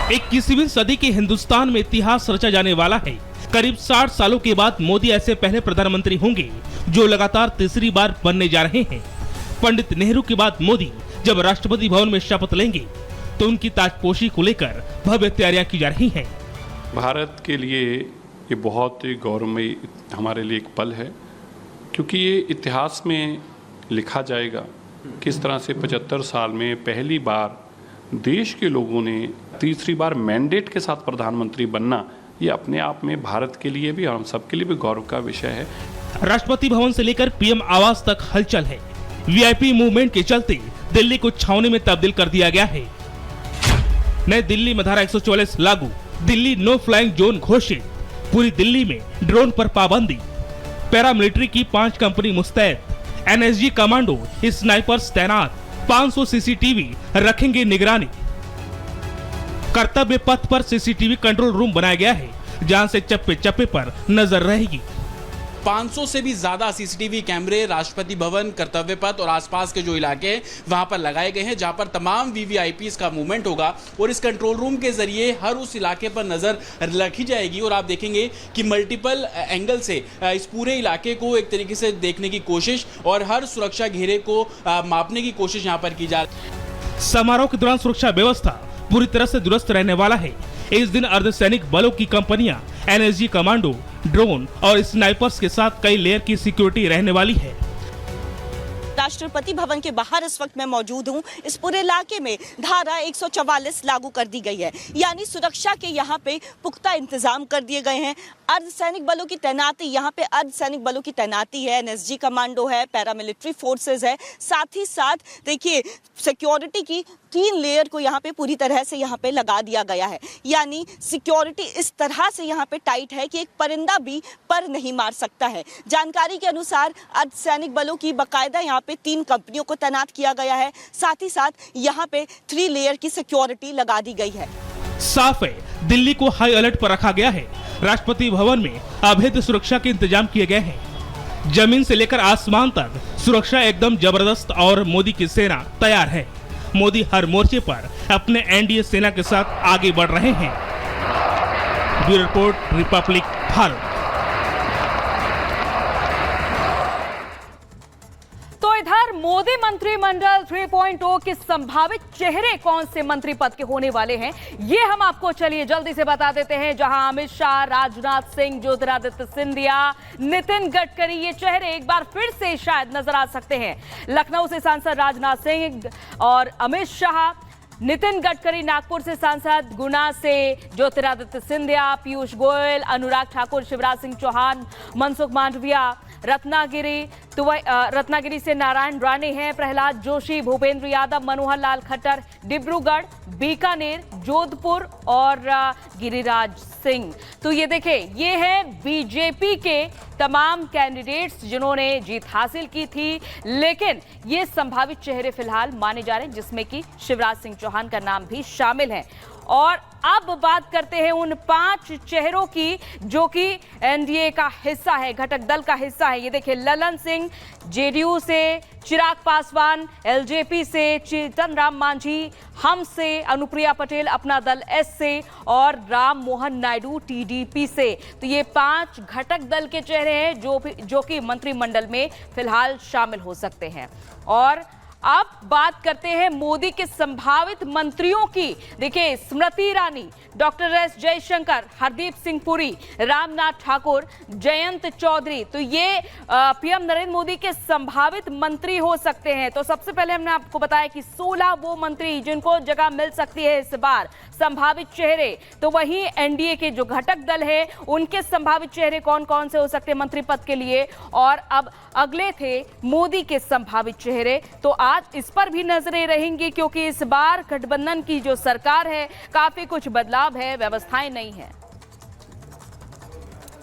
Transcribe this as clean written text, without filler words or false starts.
21वीं सदी के हिंदुस्तान में इतिहास रचा जाने वाला है। करीब 60 सालों के बाद मोदी ऐसे पहले प्रधानमंत्री होंगे जो लगातार तीसरी बार बनने जा रहे हैं। पंडित नेहरू के बाद मोदी जब राष्ट्रपति भवन में शपथ लेंगे तो उनकी ताजपोशी को लेकर भव्य तैयारियां की जा रही हैं। भारत के लिए ये बहुत गौरवमयी हमारे लिए एक पल है, क्योंकि ये इतिहास में लिखा जाएगा किस तरह से 75 साल में पहली बार देश के लोगों ने तीसरी बार मैंडेट के साथ प्रधानमंत्री बनना, ये अपने आप में भारत के लिए भी और हम सबके लिए भी गौरव का विषय है। राष्ट्रपति भवन से लेकर पीएम आवास तक हलचल है। वीआईपी मूवमेंट के चलते दिल्ली को छावनी में तब्दील कर दिया गया है। नई दिल्ली में धारा 144 लागू, दिल्ली नो फ्लाइंग जोन घोषित, पूरी दिल्ली में ड्रोन पर पाबंदी, पैरामिलिट्री की 5 कंपनी मुस्तैद, एनएसजी कमांडो स्नाइपर्स तैनात, 500 सीसीटीवी रखेंगे निगरानी। कर्तव्य पथ पर सीसीटीवी कंट्रोल रूम बनाया गया है जहां से चप्पे चप्पे पर नजर रहेगी। 500 से भी ज्यादा सीसीटीवी कैमरे राष्ट्रपति भवन, कर्तव्य पथ और आसपास के जो इलाके हैं वहां पर लगाए गए हैं, जहां पर तमाम वीवीआईपीज़ का मूवमेंट होगा और इस कंट्रोल रूम के जरिए हर उस इलाके पर नजर रखी जाएगी और आप देखेंगे कि मल्टीपल एंगल से इस पूरे इलाके को एक तरीके से देखने की कोशिश और हर सुरक्षा घेरे को मापने की कोशिश यहाँ पर की जा रही है। समारोह के दौरान सुरक्षा व्यवस्था पूरी तरह से दुरुस्त रहने वाला है। इस दिन अर्धसैनिक बलों की कंपनियां, एनएसजी कमांडो, ड्रोन और स्नाइपर्स के साथ कई लेयर की सिक्योरिटी रहने वाली है। राष्ट्रपति भवन के बाहर इस वक्त मैं मौजूद हूं। इस पूरे इलाके में धारा 144 लागू कर दी गई है, यानी सुरक्षा के यहाँ पे पुख्ता इंतजाम कर दिए गए हैं। अर्धसैनिक बलों की तैनाती, यहाँ पे अर्धसैनिक बलों की तैनाती है, एनएसजी कमांडो है, पैरामिलिट्री फोर्सेस है, साथ ही साथ देखिए सिक्योरिटी की 3 लेयर को यहाँ पे पूरी तरह से यहाँ पे लगा दिया गया है। यानी सिक्योरिटी इस तरह से यहाँ पे टाइट है कि एक परिंदा भी पर नहीं मार सकता है। जानकारी के अनुसार अर्धसैनिक बलों की बाकायदा यहाँ पे 3 कंपनियों को तैनात किया गया है, साथ ही साथ यहाँ पे 3 लेयर की सिक्योरिटी लगा दी गई है। साफ है, दिल्ली को हाई अलर्ट पर रखा गया है। राष्ट्रपति भवन में अभेद्य सुरक्षा के इंतजाम किए गए हैं। जमीन से लेकर आसमान तक सुरक्षा एकदम जबरदस्त और मोदी की सेना तैयार है। मोदी हर मोर्चे पर अपने एनडीए सेना के साथ आगे बढ़ रहे हैं। Bureau report, Republic Bharat. तो इधर मोदी मंत्रिमंडल 3.0 के संभावित चेहरे कौन से मंत्री पद के होने वाले हैं, ये हम आपको चलिए जल्दी से बता देते हैं। जहां अमित शाह, राजनाथ सिंह, ज्योतिरादित्य सिंधिया, नितिन गडकरी, ये चेहरे एक बार फिर से शायद नजर आ सकते हैं। लखनऊ से सांसद राजनाथ सिंह और अमित शाह, नितिन गडकरी नागपुर से सांसद, गुना से ज्योतिरादित्य सिंधिया, पीयूष गोयल, अनुराग ठाकुर, शिवराज सिंह चौहान, मनसुख मांडविया, रत्नागिरी से नारायण राणे हैं, प्रहलाद जोशी, भूपेंद्र यादव, मनोहर लाल खट्टर, डिब्रूगढ़, बीकानेर, जोधपुर और गिरिराज सिंह। तो ये देखें, ये है बीजेपी के तमाम कैंडिडेट्स जिन्होंने जीत हासिल की थी, लेकिन ये संभावित चेहरे फिलहाल माने जा रहे हैं, जिसमें कि शिवराज सिंह चौहान का नाम भी शामिल है। और अब बात करते हैं उन 5 चेहरों की जो कि एनडीए का हिस्सा है, घटक दल का हिस्सा है। ये देखिए, ललन सिंह जेडीयू से, चिराग पासवान एलजेपी से, चेतन राम मांझी हम से, अनुप्रिया पटेल अपना दल एस से और राम मोहन नायडू टीडीपी से। तो ये 5 घटक दल के चेहरे हैं जो कि मंत्रिमंडल में फिलहाल शामिल हो सकते हैं। और अब बात करते हैं मोदी के संभावित मंत्रियों की। देखिए, स्मृति ईरानी, डॉक्टर एस जयशंकर, हरदीप सिंह पुरी, रामनाथ ठाकुर, जयंत चौधरी, तो ये पीएम नरेंद्र मोदी के संभावित मंत्री हो सकते हैं। तो सबसे पहले हमने आपको बताया कि 16 वो मंत्री जिनको जगह मिल सकती है इस बार, संभावित चेहरे। तो वहीं एनडीए के जो घटक दल है उनके संभावित चेहरे कौन कौन से हो सकते हैं मंत्री पद के लिए। और अब अगले थे मोदी के संभावित चेहरे, तो आज इस पर भी नजरें रहेंगी, क्योंकि इस बार गठबंधन की जो सरकार है काफी कुछ बदलाव है, व्यवस्थाएं नहीं है।